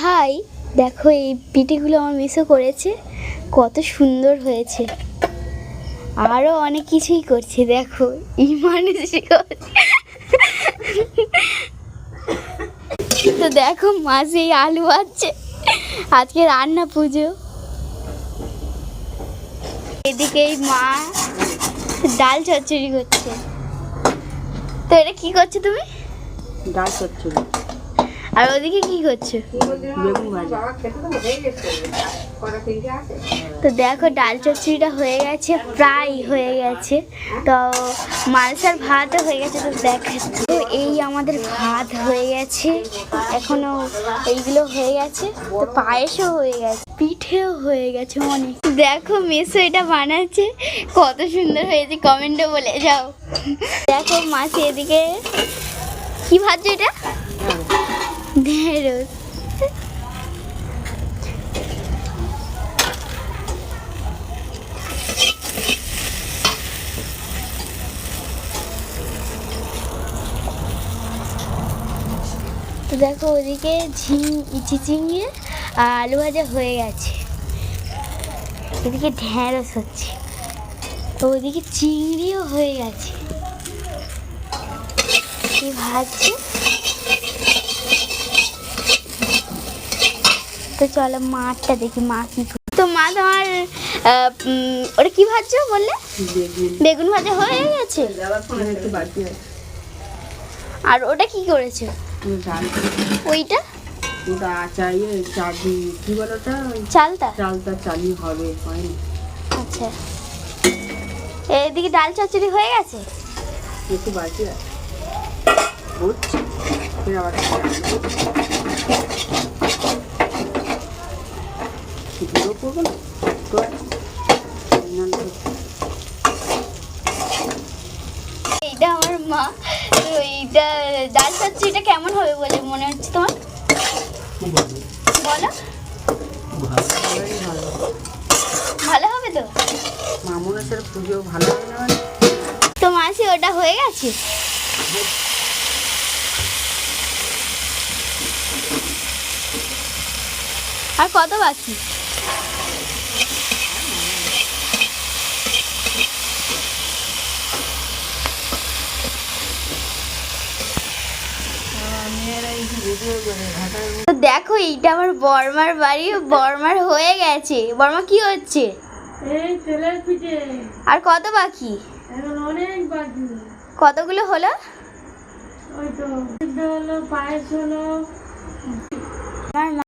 High, দেখো এই পিঠেগুলো আমার মিশো করেছে, কত সুন্দর হয়েছে। আরও অনেক কিছুই করছে, দেখো তো দেখো মাঝে এই আলু আছে, আজকে রান্না পুজো। এদিকে এই মা ডাল চচ্চড়ি করছে। তো এটা কি করছো তুমি? ডাল চচ্চড়ি। আর ওদিকে কি করছো? বেগুন ভাজা। তো দেখো ডাল চচ্চড়িটা হয়ে গেছে, প্রায় হয়ে গেছে। তো মালসার ভাতও হয়ে গেছে। তো দেখাচ্ছি, তো এই আমাদের ভাত হয়ে গেছে, এখনো এইগুলো হয়ে গেছে। তো পায়েসও হয়ে গেছে, পিঠেও হয়ে গেছে অনেক। দেখো মেসো এটা বানাচ্ছে, কত সুন্দর হয়েছে, কমেন্টে বলে যাও। দেখো মাসি এদিকে কি ভাজছে, এটা ঢেঁড়স। তো দেখো ওদিকে চিচিঙে আলু ভাজা হয়ে গেছে, এদিকে ঢেঁড়স হচ্ছে, তো ওদিকে চিংড়িও হয়ে গেছে, কি ভাজছে। তো চলো মাঠটা দেখি মা কি। তো মা তোমার ওটা কি ভাজছো বললে? বেগুন ভাজা হয়ে গেছে। আর ওটা কি করেছো? ওইটা চালটা চালি হবে। আচ্ছা, এদিকে ডাল চচ্চড়ি হয়ে গেছে। একটু বাকি আছে, হচ্ছে আবার গুঁড়ো করবো না তো। এইটা আমার মা। তো এইটা ডাল চচ্চড়িটা কেমন হবে বলে মনে হচ্ছে তোমার? বলো, ভালো হবে তো? মামুনের পুজো ভালো হবে না? তো মাসি ওটা হয়ে গেছে। আর কত বাকি? তো দেখো এইটা আমার বর্মার বাড়ি, বর্মার হয়ে গেছে। বর্মা কি হচ্ছে? এই তেলের পিঠে। আর কত বাকি? এখন অনেক বাকি। কতগুলো হলো? ওই তো হলো, পায়েস হলো। আমার